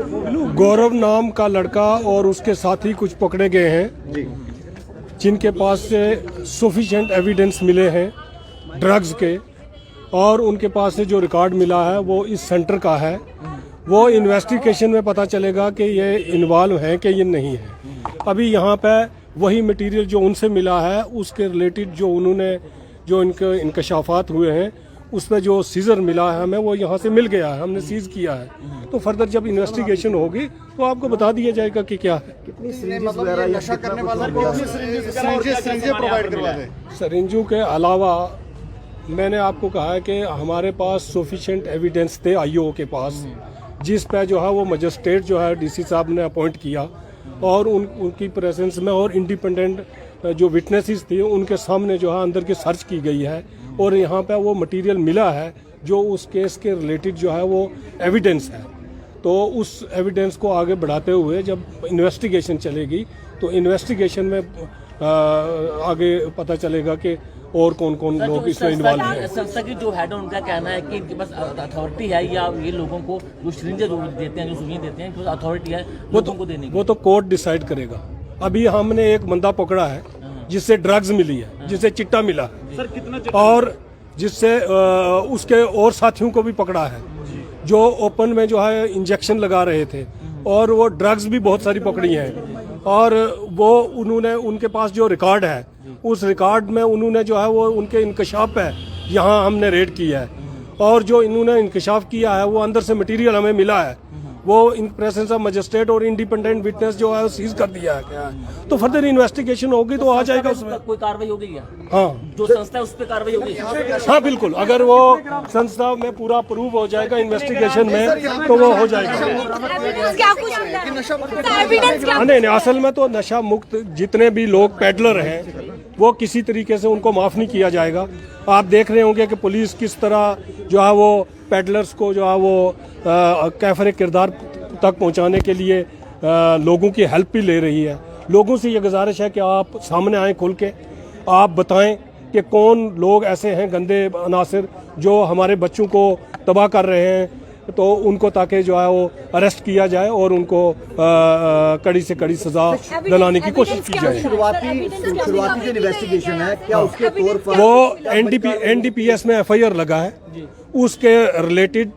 गौरव नाम का लड़का और उसके साथी कुछ पकड़े गए हैं जिनके पास से सफिशिएंट एविडेंस मिले हैं ड्रग्स के, और उनके पास से जो रिकॉर्ड मिला है वो इस सेंटर का है। वो इन्वेस्टिगेशन में पता चलेगा कि ये इन्वॉल्व है कि ये नहीं है। अभी यहाँ पे वही मटेरियल जो उनसे मिला है उसके रिलेटेड जो उन्होंने जो इनके इंकशाफात हुए हैं उस पर जो सीजर मिला है हमें वो यहाँ से मिल गया है, हमने सीज किया है। तो फर्दर जब इन्वेस्टिगेशन होगी तो आपको बता दिया जाएगा कि क्या है। कितनी सरिंजों के अलावा मैंने आपको कहा है कि हमारे पास सफिशिएंट एविडेंस थे आईओ के पास, जिस पे जो है वो मजिस्ट्रेट जो है डीसी साहब ने अपॉइंट किया और उनकी प्रेजेंस में और इंडिपेंडेंट जो विटनेसेस थी उनके सामने जो है अंदर की सर्च की गई है और यहाँ पे वो मटेरियल मिला है जो उस केस के रिलेटेड जो है वो एविडेंस है। तो उस एविडेंस को आगे बढ़ाते हुए जब इन्वेस्टिगेशन चलेगी तो इन्वेस्टिगेशन में आगे पता चलेगा कि और कौन कौन लोग इसमें इन्वॉल्व हैं। संस्था की जो हेड है उनका कहना है कि इनके पास अथॉरिटी है या ये लोगों को जो सिरिंजें देते हैं, जो सुइयां देते हैं, इनके पास अथॉरिटी है लोगों को देने की। वो तो कोर्ट डिसाइड करेगा। अभी हमने एक बंदा पकड़ा है जिससे ड्रग्स मिली है, जिससे चिट्टा मिला सर, कितना चिट्टा? और जिससे उसके और साथियों को भी पकड़ा है जो ओपन में जो है इंजेक्शन लगा रहे थे, और वो ड्रग्स भी बहुत सारी पकड़ी हैं। और वो उन्होंने उनके पास जो रिकॉर्ड है उस रिकॉर्ड में उन्होंने जो है वो उनके इंकशाफ है यहाँ हमने रेड किया है, और जो इन्होंने इंकशाफ किया है वो अंदर से मटेरियल हमें मिला है वो इन प्रेजेंस ऑफ मजिस्ट्रेट और इंडिपेंडेंट विटनेस जो है सीज कर दिया है। तो फर्दर इन्वेस्टिगेशन होगी तो आ जाएगा उसमें कोई कार्रवाई हो गई है। हाँ, जो संस्था है उस पर कार्रवाई हो गई। हाँ बिल्कुल, अगर वो संस्था में पूरा प्रूव हो जाएगा इन्वेस्टिगेशन में तो वो हो जाएगा। नहीं, असल में तो नशा मुक्त जितने भी लोग पेडलर हैं वो किसी तरीके से उनको माफ नहीं किया जाएगा। आप देख रहे होंगे कि पुलिस किस तरह जो है वो पेडलर्स को जो है वो कैफरे किरदार तक पहुंचाने के लिए लोगों की हेल्प भी ले रही है। लोगों से ये गुजारिश है कि आप सामने आए खुल के, आप बताएं कि कौन लोग ऐसे हैं गंदे अनासिर जो हमारे बच्चों को तबाह कर रहे हैं, तो उनको ताकि जो है वो अरेस्ट किया जाए और उनको कड़ी से कड़ी सजा दिलाने की कोशिश की जाए। शुरुआती जो इन्वेस्टिगेशन है क्या उसके तौर पर वो एनडीपीएस में एफआईआर लगा है, उसके रिलेटेड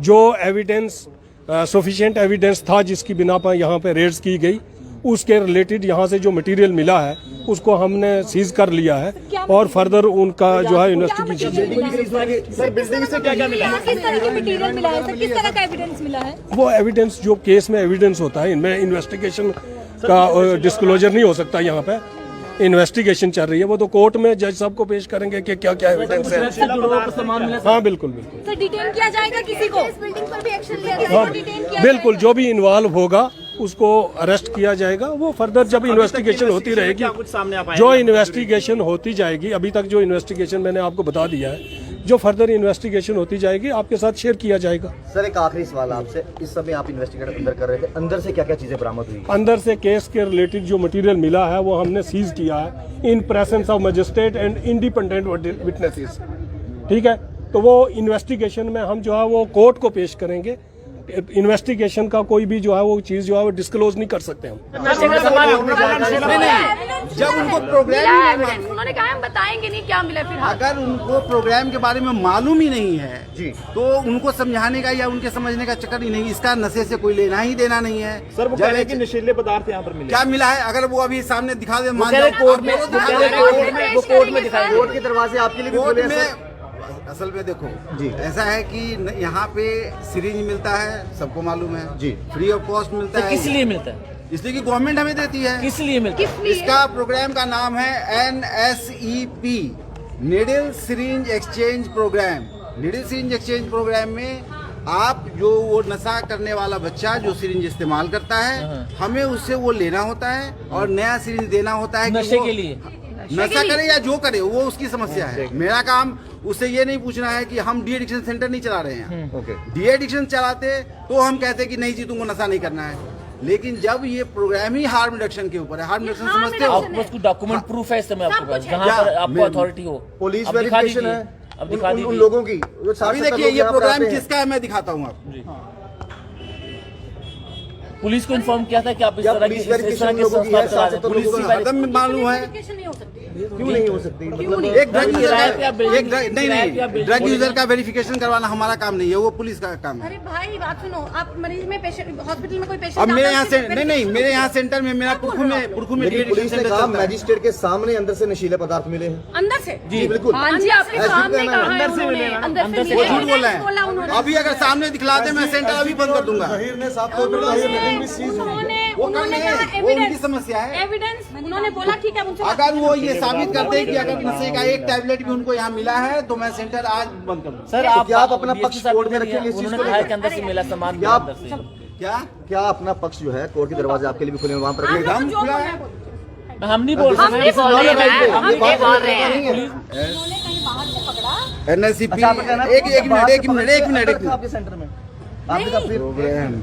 जो एविडेंस सफिशिएंट एविडेंस था जिसकी बिना पर यहाँ पे रेड्स की गई, उसके रिलेटेड यहाँ से जो मटेरियल मिला है उसको हमने सीज कर लिया है और फर्दर उनका जो है इन्वेस्टिगेशन। सर, बिल्डिंग से क्या क्या मिला है? किस तरह की मटेरियल मिला है सर? किस तरह का एविडेंस मिला है? वो एविडेंस जो केस में एविडेंस होता है, इनमें इन्वेस्टिगेशन का डिस्क्लोजर नहीं हो सकता। यहाँ पे इन्वेस्टिगेशन चल रही है, वो तो कोर्ट में जज साहब को पेश करेंगे कि क्या क्या एविडेंस है। हाँ बिल्कुल बिल्कुल सर, डिटेन किया जाएगा किसी को? इस बिल्डिंग पर भी एक्शन लिया जाएगा? हाँ बिल्कुल, जो भी इन्वॉल्व होगा उसको अरेस्ट किया जाएगा। वो फर्दर जब इन्वेस्टिगेशन होती रहेगी, जो इन्वेस्टिगेशन होती जाएगी, अभी तक जो इन्वेस्टिगेशन मैंने आपको बता दिया है, जो फर्दर इन्वेस्टिगेशन होती जाएगी आपके साथ शेयर किया जाएगा। सर, एक आखिरी सवाल आपसे, इस समय आप इन्वेस्टिगेट अंदर कर रहे थे, अंदर से क्या क्या चीजें बरामद हुई? अंदर से केस के रिलेटेड जो मटेरियल मिला है वो हमने सीज किया है in presence of magistrate and independent witnesses. ठीक है, तो वो इन्वेस्टिगेशन में हम जो है वो कोर्ट को पेश करेंगे। इन्वेस्टिगेशन का कोई भी जो है वो चीज जो है वो डिस्क्लोज नहीं कर सकते हम। जब उनको प्रोग्राम उन्होंने कहा हम बताएंगे नहीं क्या मिला। फिर अगर उनको प्रोग्राम के बारे में मालूम ही नहीं है जी, तो उनको समझाने का या उनके समझने का चक्कर ही नहीं, इसका नशे से कोई लेना ही देना नहीं है। सर, वो कह रहे हैं कि नशीले पदार्थ यहाँ पर मिले। क्या मिला है? अगर वो अभी सामने दिखा दे, कोर्ट में दिखाएंगे। कोर्ट के दरवाजे आपके लिए भी खुले हैं सर? असल में देखो जी, ऐसा है कि यहाँ पे सिरिंज मिलता है, सबको मालूम है जी, फ्री ऑफ कॉस्ट मिलता है। किस लिए मिलता है? इसलिए कि गवर्नमेंट हमें देती है। किस लिए मिलता है? इसका प्रोग्राम का नाम है NSEP, needle syringe exchange program. Needle syringe exchange program में आप जो वो नशा करने वाला बच्चा जो सिरिंज इस्तेमाल करता है, हमें उससे वो लेना होता है और नया सिरिंज देना होता है। नशे के लिए नशा करे या जो करे वो उसकी समस्या है। मेरा काम उससे ये नहीं पूछना है कि हम डी एडिक्शन सेंटर नहीं चला रहे हैं। डी एडिक्शन चलाते तो हम कहते कि नहीं जी तुमको नशा नहीं करना है, लेकिन जब ये प्रोग्राम ही हार्म रिडक्शन के ऊपर है, हार्म रिडक्शन समझते हो? आपके पास कुछ डॉक्यूमेंट प्रूफ है इस समय आपके पास जहाँ पर आपको अथॉरिटी हो? पुलिस वेरिफिकेशन है अब दिखा दीजिए उन लोगों की। अभी देखिए ये प्रोग्राम किसका है, मैं दिखाता हूँ आपको। पुलिस को इन्फॉर्म किया था कि आप इस क्या तरह की पुलिस इस तरह वेरिफिकेशन के लोगों की संस्था है? चला रहे हैं। पुलिस पुलिस को हरदम मालूम है। नहीं हो सकती क्यों नहीं हो सकती? मतलब एक ड्रग यूजर किराए पे आप का बिल्डिंग- एक ड्रग नहीं किराए पे आप नहीं बिल्डिंग ड्रग खोलेंगे। यूजर का वेरिफिकेशन करवाना हमारा काम नहीं है, वो पुलिस का काम है। अरे भाई बात सुनो, आप मरीज में पेशेंट हॉस्पिटल में कोई पेशेंट अब मेरे यहाँ से नहीं मेरे यहाँ सेंटर में मेरा पुरखू में लेकिन पुलिस ने कहा मैजिस्ट्रेट के सामने अंदर से नशीले पदार्थ मिले हैं। अंदर से जी बिल्कुल। हाँ जी, आपके ऐसे सामने कहना है। कहा है अंदर से उन्होंने, मिले ना? अंदर अंदर से से वो मिले। झूठ बोला बोला है। उन्होंने। अभी अगर सामने दिखला दे मैं सेंटर अभी बंद कर दूंगा। वो कर उन्होंने ले, कहा वो उनकी एविडेंस समस्या है। एविडेंस उन्होंने बोला ठीक है मुझसे अगर वो ये साबित करते हैं कि अगर नशे का एक टैबलेट भी उनको यहाँ मिला है तो मैं सेंटर आज बंद कर दूंगा। सर तो आप क्या आप अपना DSP पक्ष साहब कोर्ट में को रखेंगे इस चीज उन्होंने को कहा लेकर? कि अंदर से मिला सामान क्या मिला अंदर से। क्या क्या अपना पक्ष जो है कोर्ट के दरवाजे आपके लिए भी खुले हैं, वहाँ पर आप रखिएगा? लोग हम जो खुला बोल है। रहे हैं हम नहीं बोल हम रहे नहीं बोल रहे हैं, हम हम ये नहीं बात बोल कर रहे रहे हैं। हैं। उन्होंने कहीं बाहर से पकड़ा। NSCP अच्छा, आपका कहना है एक कि बाहर से पकड़ के मिनट रखा आपके सेंटर में आपने कहा फिर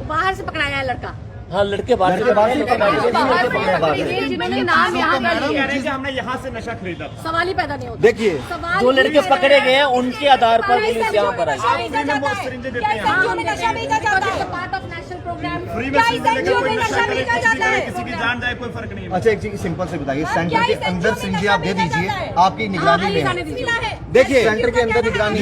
बाहर से पकड़ाया है लड़का। हाँ लड़के बाहर से बाहर से पकड़े गए। बाहर से पकड़ी गई, जिन्होंने नाम यहाँ कर कह लिया। रहे हैं कि हमने यहाँ से नशा खरीदा था। सवाल ही पैदा नहीं होता। देखिए सवाल जो ही लड़के पैदा पकड़े नहीं गए हैं होता। उनके आधार पर पुलिस यहाँ पर आई। फ्री में वो सिरिंजें देते हैं हाँ, यहाँ। हम नशा बेचा जाता है। Part of national program. Free में सिरिंजें लेकर कोई नशा करे, कुछ भी करे, किसी की जान जाए कोई फर्क नहीं है। अच्छा एक चीज सिंपल से बताइए, सेंटर के अंदर सिंजे आप दे दीजिए, आपकी निगरानी में है। देखिए सेंटर के अंदर निगरानी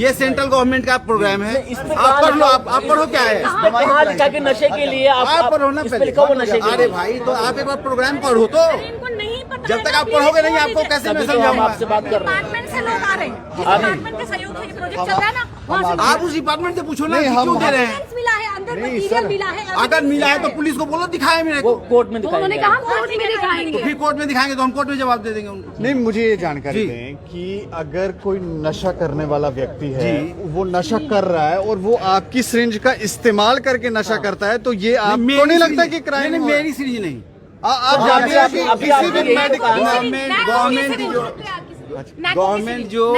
ये सेंट्रल गवर्नमेंट का प्रोग्राम है। आप पढ़ लो, आप पढ़ो क्या है। कहाँ लिखा कि नशे के लिए आप पढ़ो ना इस पे पहले। लिखा हुआ नशे के अरे लिए। भाई तो आप एक बार प्रोग्राम पढ़ो तो। इनको नहीं पता जब है तक ना, आप प्लीज पढ़ोगे नहीं छोड़ आपको दीजिए। कैसे मैं तभी तो हम समझाऊंगा। आपसे बात कर रहे हैं। डिपार्टमेंट से लोग आ रहे हैं। जिस डिपार्टमेंट के सहयोग से ये प्रोजेक्ट चल रहा है ना, वहाँ से आप उस डिपार्टमेंट से पूछो ना कि नहीं, हम- क्यों दे रहे हैं। evidence मिला है, अंदर नहीं, मटीरियल सर। मिला है। अगर मिला है तो पुलिस को बोलो दिखाए मेरे वो को। कोर्ट में तो उन्होंने दिखाई कहा हम कोर्ट में दिखाएंगे। फिर कोर्ट में दिखाएंगे तो हम कोर्ट में जवाब दे देंगे उनको। नहीं, मुझे ये जानकारी जी। दें कि अगर कोई नशा करने वाला व्यक्ति है, वो नशा कर रहा है और वो आपकी सिरिंज का इस्तेमाल करके नशा करता है, तो ये आपको नहीं लगता कि क्राइम नहीं, हुआ? मेरी सीरीज नहीं। आप जानते हैं कि अभी किसी भी आपने मेडिकल गवर्नमेंट जो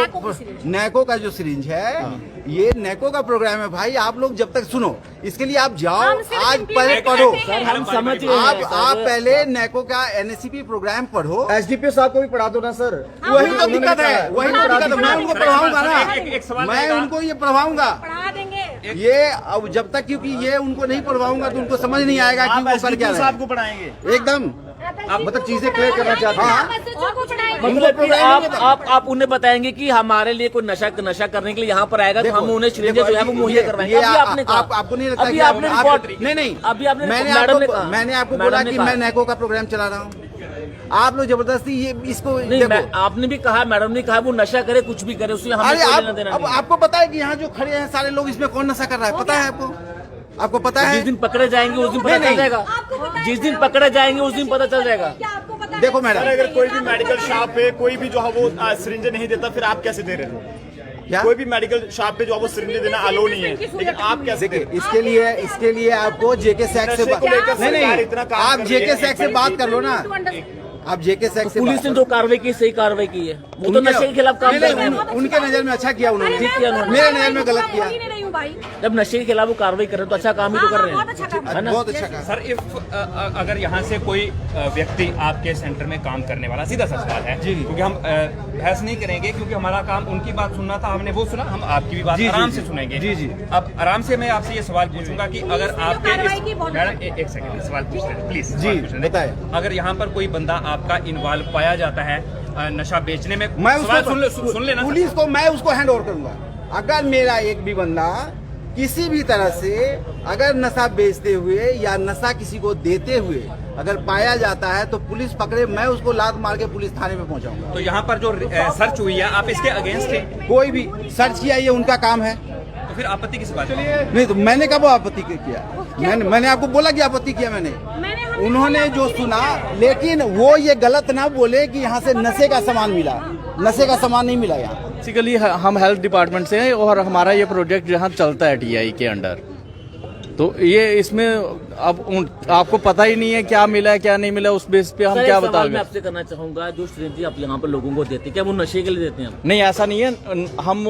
नैको का जो सिरिंज है, ये नैको का प्रोग्राम है भाई। आप लोग जब तक सुनो, इसके लिए आप जाओ, हम सिर्फ आज implement पहले करते पढ़ो। हैं। सर हम समझ रहे हैं आप पहले नैको का NSCP प्रोग्राम पढ़ो। एसडीपीओ साहब को भी पढ़ा दो ना सर। वही तो दिक्कत है, वही तो दिक्कत है। मैं उनको पढ़ाऊंगा ना, एक सवाल मैं रहेगा। उनको ये पढ़वाऊंगा। पढ़ा देंगे। ये अब जब तक, क्योंकि ये उनको नहीं पढ़वाऊंगा तो उनको समझ नहीं आएगा कि आप वो कर SDP क्या रहे साहब हैं। को पढ़ाएंगे। एकदम आप मतलब चीजें क्लियर करना चाहते हैं। हाँ। मतलब कि आप उन्हें बताएंगे कि हमारे लिए कोई नशा करने के लिए यहाँ पर आएगा तो हम उन्हें सिरिंजें जो है वो मुहैया करवाएंगे। अभी आपने कहा, आपको नहीं लगता अभी कि आपने रिपोर्ट नहीं अभी आपने मैंने आपको बोला कि मैं नैको का प्रोग्राम चला रहा हूँ। आप लोग जबरदस्ती ये इसको नहीं, देखो। आपने भी कहा, मैडम ने कहा वो नशा करे, कुछ भी करे, उससे हमें अरे कोई आप लेना देना अब नहीं। आपको पता है कि यहाँ जो खड़े हैं सारे लोग, इसमें कौन नशा कर रहा है? पता है आपको पता है? जिस दिन पकड़े जाएंगे उस दिन पता नहीं, चल जाएगा। जिस दिन पकड़े जाएंगे उस दिन पता चल जाएगा। देखो मैडम, सर अगर कोई भी मेडिकल शॉप पे कोई भी जो है वो सिरिंजें नहीं देता, फिर आप कैसे दे रहे थे? क्या? कोई भी मेडिकल शॉप पे जो है वो सिरिंजें देना अलो नहीं है, लेकिन आप कैसे दे रहे थे? इसके लिए आपको जेके सैक्स से नशे को लेकर सरकार नहीं इतना काम आप कर रही जेके है। सैक्स से बात कर लो ना। आप जेके सैक्स से पुलिस बात ने करो। जो कार्रवाई की सही कार्रवाई की है, वो तो नशे के खिलाफ काम कर रहे हैं। उनके नजर में अच्छा किया उन्होंने, ठीक किया उन्होंने। मेरे नजर में गलत किया। नहीं हूँ भाई। जब नशे के खिलाफ वो कार्रवाई कर रहे हैं तो अच्छा काम ही तो कर रहे बहुत अच्छा काम हैं, है ना? बहुत अच्छा कहा। सर अगर यहाँ से कोई व्यक्ति आपके सेंटर में काम करने वाला, सीधा सा सवाल है क्योंकि हम बहस नहीं करेंगे, क्योंकि हमारा काम उनकी बात सुनना था, हमने वो सुना, हम आपकी भी बात आराम से सुनेंगे। जी, जी। अब आराम से मैं आपसे ये सवाल पूछूंगा कि अगर आपके कार्रवाई की बहुत मैडम एक सेकंड सवाल पूछ रहे प्लीज जी, बताएं। अगर यहाँ पर कोई बंदा आपका इन्वॉल्व पाया जाता है नशा बेचने में, मैं सवाल उसको सुन लेना सर। पुलिस को मैं उसको हैंड ओवर करूंगा। अगर मेरा एक भी बंदा किसी भी तरह से अगर नशा बेचते हुए या नशा किसी को देते हुए अगर पाया जाता है तो पुलिस पकड़े, मैं उसको लात मार के पुलिस थाने में पहुंचाऊंगा। तो यहाँ पर जो सर्च हुई है, आप इसके अगेंस्ट थे, कोई भी सर्च किया, ये उनका काम है। तो फिर आपत्ति किस बात की? नहीं तो मैंने कब आपत्ति किया? मैंने आपको बोला कि आपत्ति किया मैंने। उन्होंने जो सुना, लेकिन वो ये गलत ना बोले कि यहाँ से नशे का सामान मिला। नशे का सामान नहीं मिला यहाँ। बेसिकली हम हेल्थ डिपार्टमेंट से हैं और हमारा ये प्रोजेक्ट जहाँ चलता है TI के अंडर, तो ये इसमें आपको पता ही नहीं है क्या मिला है क्या नहीं मिला, उस बेस पे हम सर, क्या एक सवाल मैं बताएंगे। आपसे करना चाहूंगा, जो सिरिंज आप यहाँ पर लोगों को देते हैं, क्या वो नशे के लिए देते हैं? नहीं ऐसा नहीं है, हम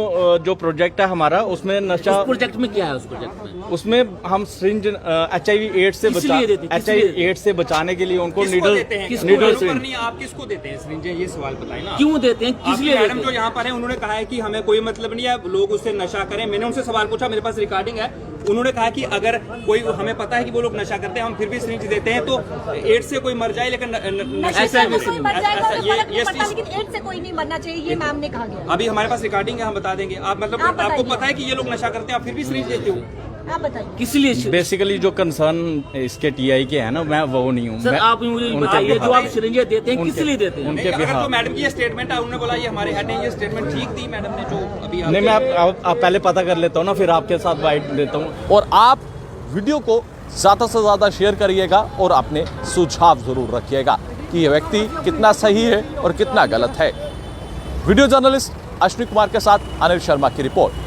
जो प्रोजेक्ट है हमारा उसमें नशा, उस प्रोजेक्ट में क्या है? उस प्रोजेक्ट में उसमें हम सिरिंज HIV एड्स से किस लिए देते हैं? किस लिए HIV देते हैं? एड्स से बचाने के लिए उनको किसको नीडल देते हैं? नीडल ऊपर सिरिंज। नहीं, आप किसको देते हैं सिरिंजें, ये सवाल बताएं ना। क्यों देते हैं, किस आपकी लिए मैडम देते जो हैं? यहाँ पर है उन्होंने कहा है कि हमें कोई मतलब नहीं है लोग उससे नशा करें। मैंने उनसे सवाल पूछा, मेरे पास रिकॉर्डिंग है, उन्होंने कहा कि अगर कोई, हमें पता है कि वो लोग नशा करते हैं, हम फिर भी सिरिंज देते हैं तो एड्स से कोई मर जाए लेकिन नशे से ऐसा कोई मर जाएगा तो फर्क नहीं ये पड़ता, लेकिन एड्स से कोई नहीं मरना चाहिए, ये मैम ने कहा गया। अभी हमारे पास रिकॉर्डिंग है, हम बता देंगे। आप मतलब आप आपको बताइए। पता है कि ये लोग नशा करते हैं, आप फिर भी सिरिंज देते हो। आप बताइए। किस लिए? बेसिकली जो कंसर्न इसके TI के है ना, मैं वो नहीं हूँ। सर मैं आप मुझे उनके बताइए, जो बिहार- आप सिरिंजें देते हैं किस लिए देते हैं? उनके अगर बिहार- तो मैडम की ये स्टेटमेंट है, उन्होंने बोला ये हमारे हेड ने ये स्टेटमेंट ठीक दी मैडम ने, जो अभी नहीं मैं आप पहले पता कर लेता हूँ ना, फिर आपके साथ बाइट देता हूँ। और आप वीडियो को ज़्यादा से ज़्यादा शेयर करिएगा और अपने सुझाव ज़रूर रखिएगा कि यह व्यक्ति कितना सही है और कितना गलत है। वीडियो जर्नलिस्ट अश्विनी कुमार के साथ अनिल शर्मा की रिपोर्ट।